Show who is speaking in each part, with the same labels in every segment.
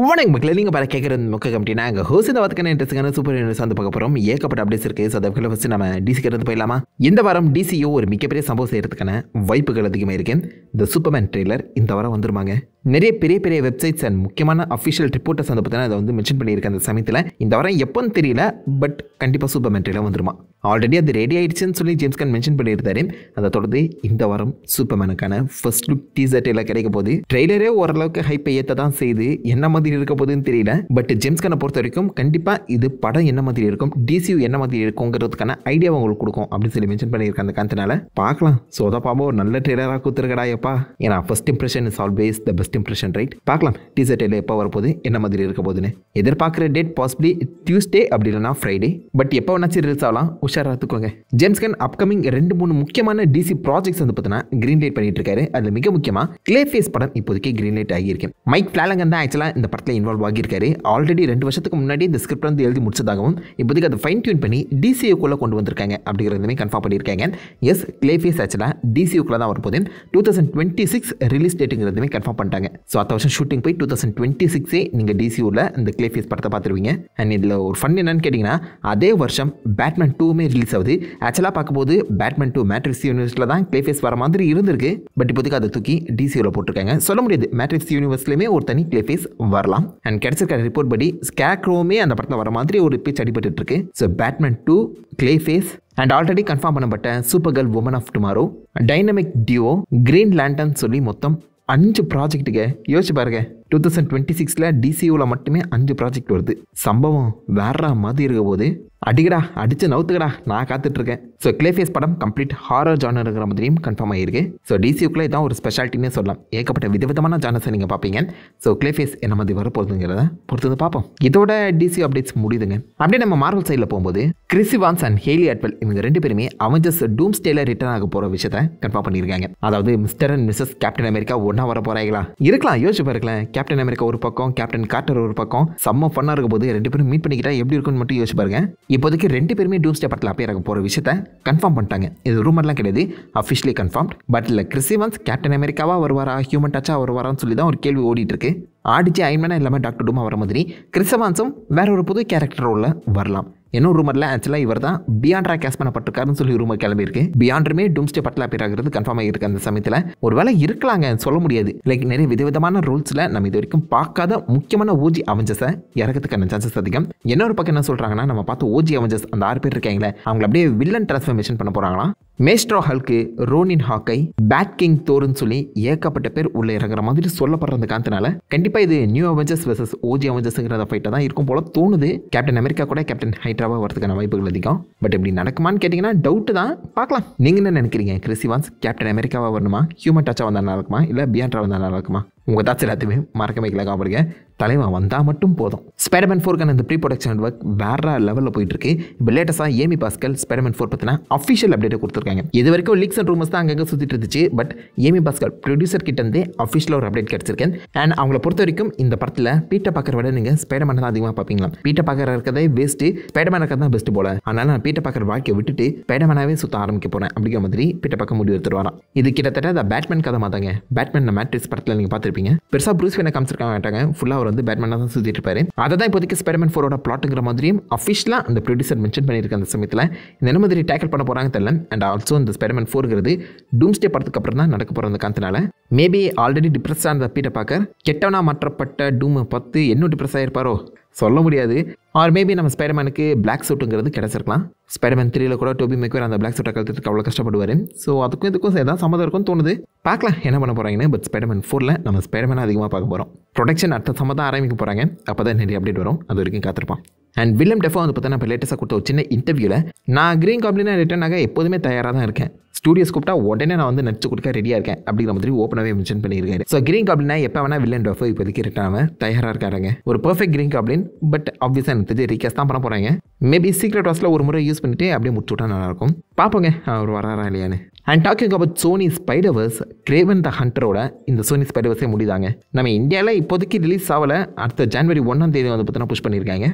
Speaker 1: வணக்கம் மக்களே, நீங்கள் பார்த்து கேட்குறது மொக்க கமிட்டினா அங்கே ஹோஸ் இந்த வாரத்துக்கான இன்ட்ரெஸ்டிங்கான சூப்பர் ஹீரோஸ் வந்து பார்க்க போகிறோம். ஏகப்பட்ட அப்டேட்ஸ் இருக்குது. ஸோ அதை ஃபஸ்ட்டு நம்ம டிசிக்கு இருந்து போயிடலாமா? இந்த வாரம் டிசியோ ஒரு மிகப்பெரிய சம்பவம் செய்கிறதுக்கான வாய்ப்புகள் அதிகமாக இருக்குது. இந்த சூப்பர்மேன் ட்ரெய்லர் இந்த வாரம் வந்துருமாங்க. நிறைய பெரிய பெரிய வெப்சைட்ஸ் அண்ட் முக்கியமான அஃபிஷியல் ரிப்போர்ட்டர்ஸ் வந்து பார்த்தீங்கன்னா அதை வந்து மென்ஷன் பண்ணியிருக்கேன். அந்த சமயத்தில் இந்த வாரம் எப்போன்னு தெரியல, பட் கண்டிப்பாக சூப்பர்மேன் ட்ரெய்லர் வந்துருமா. ஆல்ரெடி அது ரெடி ஆயிடுச்சுன்னு சொல்லி ஜேம்ஸ் கன் மென்ஷன் பண்ணியிருந்தாரு. அதை தொடர்ந்து இந்த வாரம் சூப்பர்மேனுக்கான ஃபர்ஸ்ட் லுக் டீசர் ட்ரெய்லர் கிடைக்க போகுது. ட்ரெய்லரே ஓரளவுக்கு ஹைப்பை ஏற்ற தான் செய்து என்ன மாதிரி இருக்க போகுதுன்னு தெரியல. பட் ஜேம்ஸ் கன்னை பொறுத்த வரைக்கும் கண்டிப்பாக இது படம் என்ன மாதிரி இருக்கும், டிசியூ என்ன மாதிரி இருக்குங்கிறதுக்கான ஐடியா உங்களுக்கு கொடுக்கும் அப்படின்னு சொல்லி மென்ஷன் பண்ணியிருக்கேன். அந்த காரணத்தினால பார்க்கலாம். ஸோ அதை பாப்பா ஒரு நல்ல ட்ரெய்லராக கொடுத்துருக்கடா எப்பா. ஏன்னா first impression is always the best impression, right? பார்க்கலாம் டீசர் ட்ரெய்லர் எப்போ வரப்போகுது, என்ன மாதிரி இருக்க போகுதுன்னு. எதிர்பார்க்குற டேட் பாசிபிளி டியூஸ்டே அப்படி இல்லைனா ஃப்ரைடே. பட் எப்போ வேணாச்சும் ரிலீஸ் ஆகலாம், உஷாராக தூக்குவாங்க. ஜேம்ஸ் கன் அப்கமிங் 2-3 முக்கியமான டிசி ப்ராஜெக்ட்ஸ் வந்து பார்த்தீங்கன்னா கிரீன் லைட் பண்ணிட்டு இருக்காரு. அதில் மிக முக்கியமாக கிளேஃபேஸ் படம் இப்போதைக்கு கிரீன் லைட் ஆகியிருக்கு. மைக் ஃப்ளாலங்கன் தான் ஆக்சுவலாக இந்த படத்தில் இன்வால்வ் ஆகியிருக்காரு. ஆல்ரெடி 2 வருஷத்துக்கு முன்னாடி இந்த ஸ்கிரிப்ட் வந்து எழுதி முடிச்சதாகவும் இப்போதைக்கு அதை ஃபைன் டியூன் பண்ணி டிசியூக்குள்ளே கொண்டு வந்திருக்காங்க அப்படிங்கிறதுமே கன்ஃபார்ம் பண்ணியிருக்காங்க. எஸ், கிளேஃபேஸ் ஆக்சுவலாக டிசியூக்குள்ளே தான் வரப்போகுது. 2026 ரிலீஸ் டேட்டுங்கிறதுமே கன்ஃபார்ம் பண்ணிட்டாங்க. ஸோ அடுத்த வருஷம் ஷூட்டிங் போய் 2026 நீங்கள் டிசியூவில் இந்த கிளேஃபேஸ் படத்தை பார்த்துருவீங்க. அண்ட் இதில் ஒரு ஃபன் என்னன்னு கேட்டிங்கன்னா, அதே வருஷம் பேட்மேன் 2 ரிலீஸ் ஆகுது. ஆக்சுவலாக பார்க்கும்போது பேட்மேன் 2 மேட்ரிக்ஸ் யூனிவர்ஸில் தான் கிளேஃபேஸ் வர மாதிரி இருந்திருக்கு. பட் இப்போதைக்கு அதை தூக்கி டிசியூவில் போட்டிருக்காங்க. சொல்ல முடியாது, மேட்ரிக்ஸ் யூனிவர்ஸ்லையுமே ஒரு தனி கிளேஃபேஸ் வரலாம். அண்ட் கிடைச்சிருக்க ரிப்போர்ட் படி ஸ்கேக்ரோமே அந்த படத்தில் வர மாதிரி ஒரு பேச்சு அடிபட்டு இருக்கு. So Batman 2, Clayface and already confirm பண்ணப்பட்ட Supergirl Woman of Tomorrow, Dynamic Duo, Green Lantern சொல்லி மொத்தம் 5 ப்ராஜெக்ட்டுக்கு யோசிச்சு பாருங்க. 2026 டிசியூவில் மட்டுமே 5 ப்ராஜெக்ட் வருது. சம்பவம் வேற மாதிரி இருக்க போது அடிக்கடா அடிச்சு நவுத்துக்கடா, நான் காத்துட்ருக்கேன். ஸோ கிளேஃபேஸ் படம் கம்ப்ளீட் ஹாரர் ஜானருங்கிற மாதிரியும் கன்ஃபார்ம் ஆகிருக்கு. ஸோ டிசியூக்குள்ளே இதான் ஒரு ஸ்பெஷாலிட்டினே சொல்லலாம். ஏகப்பட்ட விதவிதமான ஜானர்ஸை நீங்கள் பார்ப்பீங்க. ஸோ கிளேஃபேஸ் என்ன மாதிரி வரப்போகுதுங்கிறத பொறுத்து பார்ப்போம். இதோட டிசியூ அப்டேட்ஸ் முடியுதுங்க. அப்படியே நம்ம மார்வல் சைடில் போகும்போது Chris Evans and Hayley Atwell இவங்க 2 பேருமே அவெஞ்சர்ஸ் டூம்ஸ்டேல ரிட்டர்ன் ஆக போகிற விஷயத்தை கன்ஃபார்ம் பண்ணியிருக்காங்க. அதாவது Mr and Mrs Captain America ஒன்றா வர போகிறாங்களா இருக்கலாம். யோசிச்சு பாருங்களேன், கேப்டன் அமெரிக்கா ஒரு பக்கம், கேப்டன் கார்ட்டர் ஒரு பக்கம், செம்ம ஃபன்னாக இருக்கும் போது 2 பேரும் மீட் பண்ணிக்கிட்டா எப்படி இருக்குன்னு மட்டும் யோசிச்சு பாருங்க. இப்போதைக்கு 2 பேருமே டூம்ஸ்டே படத்தில் அப்பியர் ஆக போகிற விஷயத்தை கன்ஃபார்ம் பண்ணிட்டாங்க. இது ரூமர்லாம் கிடையாது, அஃபிஷியலி கன்ஃபார்ம்ட். பட் இல்லை, கிறிஸ் இவான்ஸ் கேப்டன் அமெரிக்காவா வருவாரா, ஹியூமன் டச்சா வருவாரான்னு சொல்லி தான் ஒரு கேள்வி ஓடிட்டு இருக்கு. ஆடிச்சு அயன்மேனா இல்லாமல் டாக்டர் டூமா வர மாதிரி கிறிஸ் இவான்ஸும் வேற ஒரு புது கேரக்டர் ரோலில் வரலாம். இன்னும் ரூமரில் ஆக்சுவலாக இவர் தான் பியாண்ட்ரா கேஸ் பண்ணப்பட்டிருக்காருன்னு சொல்லி ரூமர் கிளம்பியிருக்கு. பியாண்ட்ருமே டூம்ஸ்டே படத்தில் அப்பியர் ஆகிறது கன்ஃபார்ம் ஆகிருக்கு. அந்த சமயத்தில் ஒரு வேலை இருக்கலாங்க, சொல்ல முடியாது. லைக் நிறைய விதவிதமான ரூல்ஸில் நம்ம இது வரைக்கும் பார்க்காத முக்கியமான ஓஜி அவெஞ்சர்ஸை இறக்கிறதுக்கான சான்சஸ் அதிகம். இன்னொரு பக்கம் என்ன சொல்கிறாங்கன்னா, நம்ம பார்த்து ஓஜி அவெஞ்சர்ஸ் அந்த 6 பேர் இருக்காங்களே, அவங்களை அப்படியே வில்லன் டிரான்ஸ்ஃபர்மேஷன் பண்ண போகிறாங்களா. Maestro Hulk, ronin ஹாக்கை, bad king தோர்னு சொல்லி ஏகப்பட்ட பேர் உள்ள இறங்குற மாதிரி சொல்லப்படுற அந்த காரணத்தினால கண்டிப்பாக இது நியூ அவெஞ்சர்ஸ் வெர்சஸ் ஓஜி அவெஞ்சர்ஸ்ங்கிற ஃபைட்டாக தான் இருக்கும் போல தோணுது. கேப்டன் அமெரிக்கா கூட கேப்டன் ஹைட்ராவா வரதுக்கான வாய்ப்புகள் அதிகம். பட் இப்படி நடக்குமான்னு கேட்டிங்கன்னா டவுட்டு தான். பார்க்கலாம். நீங்கள் என்ன நினைக்கிறீங்க? கிறிஸ் இவான்ஸ் கேப்டன் அமெரிக்காவா வரணுமா, ஹியூமன் டச்சா வந்தால் நல்லா இருக்குமா, இல்லை பியாண்ட்ரா வந்தால் நல்லா இருக்குமா? உங்கள் தாட்ஸ் எல்லாத்தையுமே மறக்க வைக்கல காப்பாடுங்க. தலைவன் வந்தால் மட்டும் போதும். ஸ்பைடர்மேன் 4க்கான இந்த ப்ரீ ப்ரொடக்ஷன் ஒர்க் வேற லெவலில் போயிட்டு இருக்கு. இப்போ லேட்டஸ்ட்டாக ஏமி பாஸ்கல் ஸ்பைடர்மேன் 4 பற்றின அஃபிஷியல் அப்டேட்டை கொடுத்துருக்காங்க. இது வரைக்கும் லீக்ஸ் அண்ட் ரூமர்ஸ் தான் அங்கங்கே சுற்றிட்டு இருந்துச்சு. பட் ஏமி பாஸ்கல் ப்ரொடியூசர் கிட்ட இருந்தே அஃபிஷியலாக ஒரு அப்டேட் கிடச்சிருக்கேன். அண்ட் அவங்கள பொறுத்த வரைக்கும் இந்த படத்தில் பீட்டர் பார்க்கரை விட நீங்கள் ஸ்பைடர்மேன் தான் அதிகமாக பார்ப்பீங்களா. பீட்டர் பார்க்கர் இருக்கிறதே வேஸ்ட்டு, ஸ்பைடர்மேன் இருக்கிறது தான் பெஸ்ட்டு போல. அதனால் நான் பீட்டர் பார்க்கர் வாழ்க்கையை விட்டுட்டு ஸ்பைடர்மேனாவே சுற்ற ஆரம்பிக்க போகிறேன் அப்படிங்கிற மாதிரி பீட்டர் பார்க்க முடிவு எடுத்துருவாராம். இது கிட்டத்தட்ட அந்த பேட்மேன் கதை மாதாங்க. பேட்மேன் மேட்ரிக்ஸ் படத்தில் நீங்கள் பார்த்துருப்பீங்க. பெருசாக ப்ரூஸ் வேனை காமிச்சிருக்காங்க மாட்டாங்க, ஃபுல்லாக அவர் வந்து பேட்மேனாக தான் சுற்றிட்டு இருப்பாரு. அதை தான் இப்போதைக்கு ஸ்பைடர்மேன் 4ஓட பிளாட்டுங்கிற மாதிரியும் அஃபிஷியலாக அந்த ப்ரொடியூசர் மென்ஷன் பண்ணியிருக்க. அந்த சமயத்தில் இந்த என்ன மாதிரி டேக்கிள் பண்ண போகிறாங்க தெரியல. அண்ட் ஆல்சோ இந்த ஸ்பைடர்மேன் 4ங்கிறது டூம்ஸ்டே படத்துக்கு அப்புறம் தான் நடக்க போகிற அந்த காரணத்தினால மேபி ஆல்ரெடி டிப்ரெஸ்ஸாக இருந்த பீட்டர் பார்க்கர் கெட்டவனா மாற்றப்பட்ட டூமை பார்த்து இன்னும் டிப்ரெஸ் ஆகிருப்பாரோ, சொல்ல முடியாது. ஆர் மேபி நம்ம ஸ்பைடர்மேனுக்கு பிளாக் சூட்டுங்கிறது கிடச்சிருக்கலாம். ஸ்பைடர்மேன் 3ல் கூட டோபி மேக்வேர் அந்த பிளாக் சூட்டை கழுத்துக்கு அவ்வளோ கஷ்டப்படுவார். ஸோ அதுக்கும் இதுக்கும் ஏதாவது சம்மதம் இருக்கும்னு தோணுது. பார்க்கலாம் என்ன பண்ண போகிறாங்கன்னு. பட் ஸ்பைடர்மேன் 4ல் நம்ம ஸ்பைடர்மேனை அதிகமாக பார்க்க போகிறோம். ப்ரொடக்ஷன் அடுத்த சம்மதம் ஆரம்பிக்க போகிறாங்க. அப்போ தான் நிறைய அப்டேட் வரும். அது வரைக்கும் காத்திருப்பான். அண்ட் வில்லியம் டெஃபோ வந்து பார்த்தா இப்போ லேட்டஸ்ட்டாக கொடுத்த ஒரு சின்ன இன்டர்வியூவில், நான் கிரீன் காப்ளினாக ரிட்டர்ன் ஆக எப்போதுமே தயாராக தான் இருக்கேன். ஸ்டூடியோஸ் கூப்பிட்டா உடனே நான் வந்து நடிச்சு கொடுக்க ரெடியாக இருக்கேன் அப்படிங்கிற மாதிரி ஓப்பனாகவே மென்ஷன் பண்ணியிருக்காரு. ஸோ கிரீன் காப்ளினா எப்போ வேணால் வில்லன் டெஃபோ இப்போதைக்கு ரிட்டர்ன் ஆக தயாராக இருக்காருங்க. ஒரு பர்ஃபெக்ட் கிரீன் காப்ளின். பட் ஆப்வியஸாக எனக்கு தெரிஞ்சு ரீகேஸ் தான் பண்ண போகிறாங்க. மேபி சீக்ரெட் வாஸில் ஒரு முறை யூஸ் பண்ணிட்டு அப்படியே முடிச்சு விட்டா நல்லாயிருக்கும். பார்ப்போங்க அவர் வராரா இல்லையான்னு. And talking about Sony Spiderverse, Kraven the ஹண்டரோட இந்த சோனி ஸ்பைடர்வர்ஸே முடிதாங்க. நம்ம இந்தியாவில் இப்போதைக்கு ரிலீஸ் ஆகலை, அடுத்த ஜனவரி 1ஆம் தேதி வந்து பார்த்தீங்கன்னா புஷ் பண்ணியிருக்காங்க.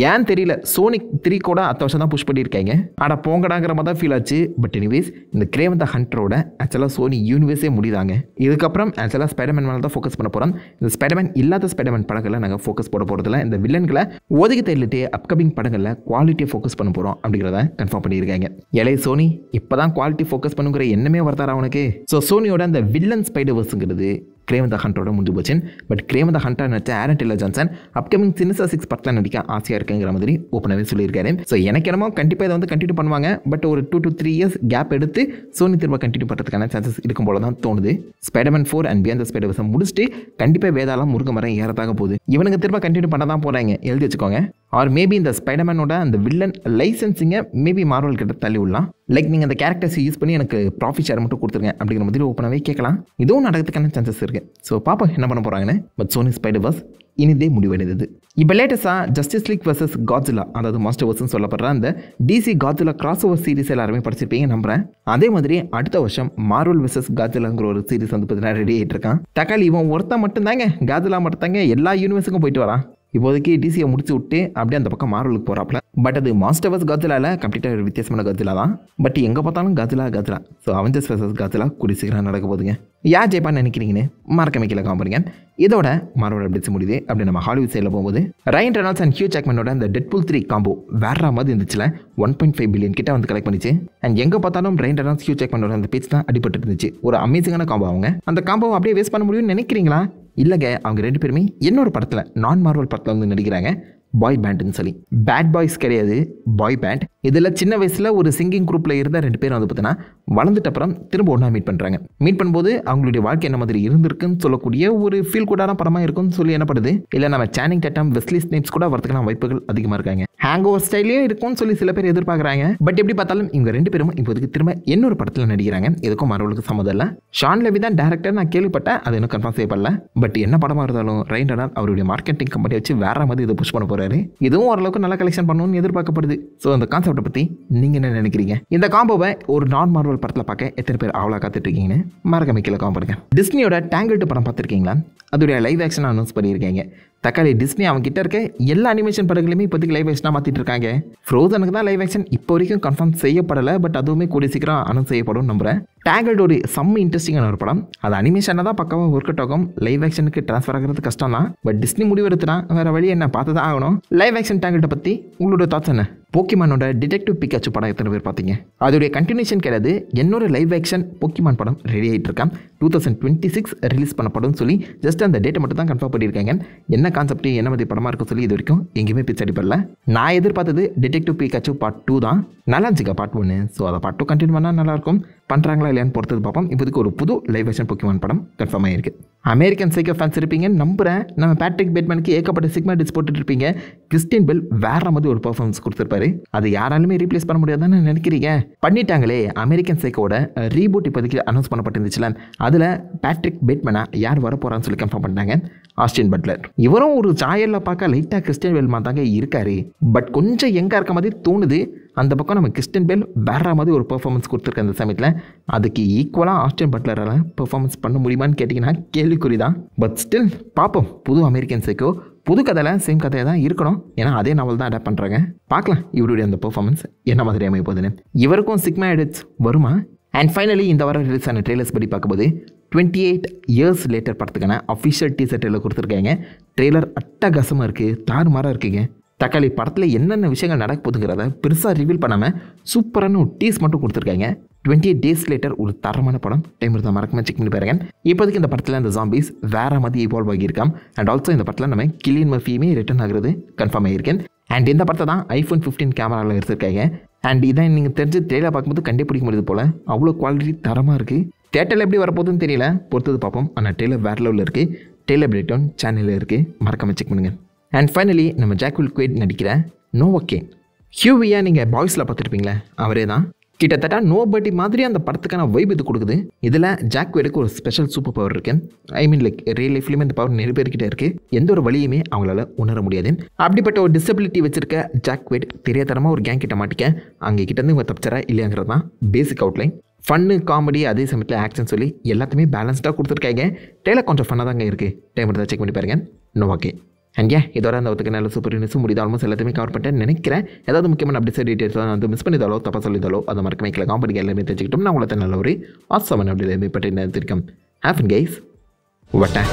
Speaker 1: ஏன் தெரியல, சோனிக் 3 கூட அடுத்த வருஷம் தான் புஷ் பண்ணியிருக்காங்க. ஆனால் போங்கடாங்கிற மாதிரி தான் ஃபீல் ஆச்சு. பட் எனிவேஸ் இந்த கிரேவன் த ஹண்டரோட ஆக்சுவலாக சோனி யூனிவர்ஸே முடிதாங்க. இதுக்கப்புறம் ஆக்சுவலாக ஸ்பைடர்மேன் மேலே தான் ஃபோக்கஸ் பண்ண போகிறோம். இந்த ஸ்பைடர்மேன் இல்லாத ஸ்பைடர்மேன் படங்களில் நாங்கள் ஃபோக்கஸ் போட போகிறதில்ல. இந்த வில்லன்களை ஒதுக்கி தள்ளிட்டு அப்கமிங் படங்களில் குவாலிட்டியை ஃபோக்கஸ் பண்ண போகிறோம் அப்படிங்கிறத கன்ஃபார்ம் பண்ணியிருக்காங்க. எலை சோனி இப்போ தான் குவாலிட்டி ஃபோக்கஸ் பண்ணுங்கிற எண்ணமே வரதாரா அவனுக்கு. ஸோ சோனியோட அந்த வில்லன் ஸ்பைடர்வர்ஸுங்கிறது கிரேவன் த ஹண்டரோட முடிஞ்சு போச்சு. பட் கிரேவன் த ஹண்டர் நடிச்ச ஆரன் டெய்லர் ஜான்சன் அப்கமிங் சினிசா 6 படத்தில் நடிக்க ஆசையாக இருக்குங்கிற மாதிரி ஓப்பனாகவே சொல்லியிருக்காரு. ஸோ எனக்கு என்னமோ கண்டிப்பாக இதை வந்து கண்டினியூ பண்ணுவாங்க. பட் ஒரு 2 to 3 years கேப் எடுத்து சோனி திரும்ப கண்டினியூ பண்ணுறதுக்கான சான்சஸ் இருக்கும் போல தான் தோணுது. ஸ்பைடர்மேன் 4 அண்ட் பியாண்ட் த ஸ்பைடர்வர்ஸை முடிச்சுட்டு கண்டிப்பாக வேதாளம் முருக மரம் ஏறதாக போகுது. இவனுக்கு திரும்ப கண்டினியூ பண்ண தான் போகிறாங்க, எழுதி வச்சுக்கோங்க. ஆர் மேபி இந்த ஸ்பைடர்மேனோட அந்த வில்லன் லைசன்ஸிங்கை மேபி மார்வல் கிட்ட தள்ளி விடலாம். லைக் நீங்கள் அந்த கேரக்டர்ஸ் யூஸ் பண்ணி எனக்கு ப்ராஃபிட் ஷேர் மட்டும் கொடுத்துருங்க அப்படிங்கிற மாதிரி ஓப்பனாகவே கேட்கலாம். இதுவும் நடக்கிறதுக்கான சான்சஸ் இருக்குது. ஸோ பாப்பா என்ன பண்ண போகிறாங்கன்னு. பட் சோனி ஸ்பைடர்வர்ஸ் இனிதே முடிவடைந்தது. இப்போ லேட்டஸ்டாக ஜஸ்டிஸ் லீக் வர்சஸ் காட்ஸில்லா, அதாவது மாஸ்டர் வர்ஸ்ன்னு சொல்லப்படுற அந்த DC Godzilla crossover series எல்லாருமே படிச்சிருப்பீங்க நம்புறேன். அதே மாதிரி அடுத்த வருஷம் மார்வல் வர்சஸ் காட்ஸில்லாங்கிற ஒரு சீரிஸ் வந்து பார்த்தீங்கன்னா ரெடி ஆகிட்டு இருக்கான். தக்காளி இவன் ஒருத்தன் மட்டும்தாங்க, காட்ஸில்லா மட்டும்தாங்க எல்லா யூனிவர்ஸுக்கும் போயிட்டு வரான். இப்போதைக்கு டிசியை முடிச்சு விட்டு அப்படியே அந்த பக்கம் மார்வலுக்கு போகிறாப்புல. பட் அது மாஸ்டர் வர்ஸ் காட்ஸில்லால கம்ப்ளீட்டாக ஒரு வித்தியாசமான காட்ஸில்லா தான். பட் எங்கே பார்த்தாலும் Godzilla. So Avengers versus Godzilla கூடி சீக்கிரம் நடக்க போகுதுங்க. யார் ஜெயிப்பான்னு நினைக்கிறீங்கன்னு மறக்காம கீழே காமிங்க. இதோட மார்வல் அப்டேட்ஸ் முடியுது. அப்படி நம்ம ஹாலிவுட் சைடில் போகும்போது ரயன் ரெனால்ட்ஸ் அண்ட் ஹியூ ஜாக்மனோட அந்த டெட்பூல் 3 காம்போ வேற மாதிரி இருந்துச்சுல. 1.5 பில்லியன் கிட்ட வந்து கலெக்ட் பண்ணிச்சு. அண்ட் எங்கே பார்த்தாலும் ரயன் ரெனால்ட்ஸ் ஹியூ ஜாக்மனோட அந்த பேச்சு தான் அடிபட்டு இருந்துச்சு. ஒரு அமேசிங்கான காம்போ. அவங்க அந்த காம்போவை அப்படியே வேஸ்ட் பண்ண முடியும்னு நினைக்கிறீங்களா? இல்லைங்க, அவங்க 2 பேருமே இன்னொரு படத்தில் நான் மார்வல் படத்தில் வந்து நடிக்கிறாங்க. பாய் பேண்டுன்னு சொல்லி. பேட் பாய்ஸ் கிடையாது, பாய் பேண்ட். இதில் சின்ன வயசில் ஒரு சிங்கிங் குரூப்பில் இருந்த 2 பேரும் வந்து பார்த்தீங்கன்னா வளர்ந்துட்ட அப்புறம் திரும்ப ஒன்றா மீட் பண்ணுறாங்க. மீட் பண்ணும்போது அவங்களுடைய வாழ்க்கை என்ன மாதிரி இருந்திருக்குன்னு சொல்லக்கூடிய ஒரு ஃபீல் கூடான படமாக இருக்கும்னு சொல்லி என்ன பண்ணுது. இல்லை நம்ம சேனிங் டேட்டம், வெஸ்லி ஸ்னேப்ஸ் கூட வரதுக்கான வாய்ப்புகள் அதிகமாக இருக்காங்க. ஹேங் ஓவர் ஸ்டைலையும் இருக்கும்னு சொல்லி சில பேர் எதிர்பார்க்குறாங்க. பட் எப்படி பார்த்தாலும் இவங்க 2 பேரும் இப்போதைக்கு திரும்ப இன்னொரு படத்தில் நடிக்கிறாங்க. எதுக்கும் மார்வலுக்கு சம்மந்தம் இல்லை. ஷான் லெவி தான் டேரக்டர், நான் கேள்விப்பட்டேன். அது இன்னும் கன்ஃபார்ம் செய்யப்படல. பட் என்ன படமாக இருந்தாலும் ரயன் ரெனால்ட்ஸ் அவருடைய மார்க்கெட்டிங் கம்பெனி வச்சு வேற மாதிரி இதை புஷ் பண்ண போகிறாரு. இதுவும் ஓரளவுக்கு நல்லா கலெக்ஷன் பண்ணணும்னு எதிர்பார்க்கப்படுது. ஸோ அந்த கான்செப்டை பற்றி நீங்கள் என்ன நினைக்கிறீங்க? இந்த காம்போவை ஒரு நான் மார்வல் படத்தில் பார்க்க எத்தனை பேர் அவ்வளோ காத்துட்டு இருக்கீங்கன்னு மறக்காம கீழே காம் பண்ணுங்க. டிஸ்னியோட டேங்கிள்டு படம் பார்த்துருக்கீங்களா? அதோடைய லைவ் ஆக்ஷன் அனௌன்ஸ் பண்ணியிருக்காங்க. தக்காளி டிஸ்னி அவங்க கிட்ட இருக்க எல்லா அனிமேஷன் படங்களையுமே இப்போதைக்கு லைவ் ஆக்ஷனாக மாற்றிட்டு இருக்காங்க. ஃப்ரோசனுக்கு தான் லைவ் ஆக்ஷன் இப்போ வரைக்கும் கன்ஃபார்ம் செய்யப்படலை. பட் அதுவுமே கூடிய சீக்கிரம் அனௌன்ஸ் செய்யப்படும் நம்புறேன். டேங்கிள்டு ஒரு செம்ம இன்ட்ரெஸ்டிங்கான ஒரு படம். அது அனிமேஷனாக தான் பக்காவாக ஒர்க் அவுட் ஆகும். லைவ் ஆக்ஷனுக்கு ட்ரான்ஸ்ஃபர் ஆகிறது கஷ்டம் தான். பட் டிஸ்னி முடிவெடுத்துனா வேறு வழி என்ன, பார்த்து தான் ஆகணும். லைவ் ஆக்ஷன் டேங்கிள்டை பற்றி உங்களோட தாட்ஸ் என்ன? போக்கிமானோட டிடெக்டிவ் பிக்காச்சு படம் எத்தனை பேர் பார்த்தீங்க? அதோடைய கண்டினியூஷன் கிடையாது, என்னோட லைவ் ஆக்ஷன் போக்கிமான் படம் ரெடி ஆகிட்டு இருக்கான். 2026 ரிலீஸ் பண்ணப்படும் சொல்லி ஜஸ்ட் அந்த டேட்டை மட்டும் தான் கன்ஃபார்ம் பண்ணியிருக்காங்க. என்ன கான்செப்ட், என்ன மாதிரி படமாக இருக்கும் சொல்லி இது வரைக்கும் எங்கேயுமே பிச்சு அடிப்படல. நான் எதிர்பார்த்தது டிடெக்டிவ் பிக்காச்சு பார்ட் 2 தான். நல்லா இருந்துச்சுக்கா பார்ட் 1. ஸோ அதை பார்ட் 2 கண்டினியூ பண்ணால் நல்லாயிருக்கும். பண்ணுறாங்களா இல்லையான்னு பொறுத்தது பார்ப்போம். இப்போதுக்கு ஒரு புது லைவ் ஆக்ஷன் போக்கிமான் படம் கன்ஃபார்ம் ஆகிருக்கு. அமெரிக்கன் சைக்கோ ஃபேன்ஸ் இருப்பீங்கன்னு நம்புகிறேன். நம்ம பேட்ரிக் பேட்மேனுக்கு ஏகப்பட்ட சிக்மா டிஸ் போட்டுட்டு இருப்பீங்க. கிறிஸ்டியன் பெல் வேற மாதிரி ஒரு பர்ஃபார்மன்ஸ் கொடுத்துருப்பாரு. அது யாராலுமே ரீப்ளேஸ் பண்ண முடியாதுன்னு நினைக்கிறீங்க? பண்ணிட்டாங்களே. அமெரிக்கன் சைக்கோட ரீபூட் இப்போதைக்கு அனௌன்ஸ் பண்ணப்பட்டிருந்துச்சுல, அதில் பேட்ரிக் பேட்மேனா யார் வர போகிறான்னு சொல்லி கன்ஃபார்ம் பண்ணிட்டாங்க. Austin Butler. இவரும் ஒரு சாயலில் பார்க்க லைட்டாக கிறிஸ்டியன் பெல் மாதிரி தாங்க இருக்காரு. பட் கொஞ்சம் எங்கே இருக்க மாதிரி தோணுது. அந்த பக்கம் நம்ம கிறிஸ்டியன் பெல் வேற மாதிரி ஒரு பெர்ஃபார்மன்ஸ் கொடுத்துருக்க அந்த சமயத்தில் அதுக்கு ஈக்குவலாக ஆஸ்டின் பட்லரால் பெர்ஃபார்மன்ஸ் பண்ண முடியுமான்னு கேட்டிங்கன்னா கேள்விக்குறி தான். பட் ஸ்டில் பார்ப்போம். புது அமெரிக்கன் சைக்கோ புது கதையில் சேம் கதையாக தான் இருக்கணும். ஏன்னா அதே நாவல் தான் அடாப்ட் பண்ணுறாங்க. பார்க்கலாம் இவருடைய அந்த பெர்ஃபார்மன்ஸ் என்ன மாதிரி அமைய போகுதுன்னு. இவருக்கும் சிக்மா எடிட்ஸ் வருமா? அண்ட் ஃபைனலி இந்த வாரம் ரிலீஸ் ஆன ட்ரெய்லர்ஸ் படி பார்க்கும்போது 28 இயர்ஸ் லேட்டர் படத்துக்கான அஃபிஷியல் டீசர் ட்ரெய்லர் கொடுத்துருக்காங்க. ட்ரெய்லர் அட்டகாசமாக இருக்குது, தாறுமாறாக இருக்குங்க. தக்காளி படத்தில் என்னென்ன விஷயங்கள் நடக்க போகுதுங்கிறத பெருசாக ரிவீல் பண்ணாமல் சூப்பரான ஒரு டீஸ் மட்டும் கொடுத்துருக்காங்க. 28 டேஸ் லேட்டர் ஒரு தரமான படம். டைம் இருந்தால் மறக்காம செக் பண்ணி பாருங்க. இப்போதைக்கு இந்த படத்தில் இந்த ஜாம்பிஸ் வேற மாதிரி இவால்வ் ஆகியிருக்கான். அண்ட் ஆல்சோ இந்த படத்தில் நம்ம கிலியன் மர்ஃபியுமே ரிட்டர்ன் ஆகிறது கன்ஃபார்ம் ஆகியிருக்கேன். அண்ட் இந்த படத்தை தான் iPhone 15 கேமராவில் எடுத்திருக்காங்க. அண்ட் இதான் நீங்கள் தெரிஞ்சு ட்ரெயிலர் பார்க்கும்போது கண்டே பிடிக்க முடியுது போல். அவ்வளோ குவாலிட்டி தரமாக இருக்குது. தேட்டரில் எப்படி வரப்போகுதுன்னு தெரியல, பொறுத்தது பார்ப்போம். ஆனால் ட்ரெயிலர் வேறு லெவலில் இருக்குது. ட்ரெயிலர் பிரேக்டவுன் சேனலில் இருக்குது, மறக்காம செக் பண்ணுங்கள். அண்ட் ஃபைனலி நம்ம ஜாக்வில் குவேட் நடிக்கிற நோவா கேன். ஹியூவியா நீங்கள் பாய்ஸில் பார்த்துருப்பீங்களே, அவரே தான் கிட்டத்தட்ட நோபடி மாதிரி அந்த படத்துக்கான வைப் இது கொடுக்குது. இதில் ஜாக் வேடுக்கு ஒரு ஸ்பெஷல் சூப்பர் பவர் இருக்கு. ஐ மீன் லைக் ரியல் லைஃப்லையுமே இந்த பவர் நிறைய பேர்கிட்ட இருக்கு. எந்த ஒரு வழியுமே அவங்களால உணர முடியாது. அப்படிப்பட்ட ஒரு டிசபிலிட்டி வச்சிருக்க ஜாக் வேட் தெரியாதனமாக ஒரு கேங் கிட்ட மாட்டிக்க அங்கே கிட்டேருந்து இவங்க தப்பிச்சரா இல்லையாங்கிறது தான் பேசிக் அவுட்லைன். ஃபன்னு, காமெடி, அதே சமயத்தில் ஆக்ஷன் சொல்லி எல்லாத்தையுமே பேலன்ஸ்டாக கொடுத்துருக்காங்க. டேலர் கொஞ்சம் ஃபன்னாக தாங்க இருக்குது. டைம் எடுத்தால் செக் பண்ணி பாருங்க. ஓகே அண்ட் இதோட அந்த ஒத்துக்கு நல்ல சூப்பர் நியூஸும் முடியுது. ஆல்மோஸ்ட் எல்லாத்தையுமே கவர் பண்ணிட்டேன்னு நினைக்கிறேன். ஏதாவது முக்கியமான அப்டேட்ஸ் டீட்டெயில்ஸ் வந்து மிஸ் பண்ணிதாலோ தப்பாக சொல்லிதாலோ அதை மறக்க வைக்கல. காம்பெனி எல்லாமே தெரிஞ்சுக்கிட்டோம். நான் உங்களை நல்ல ஒரு ஆசமான அப்படி பற்றி தெரிவிக்கும். ஹேப்பன் கைஸ் வட்டேன்.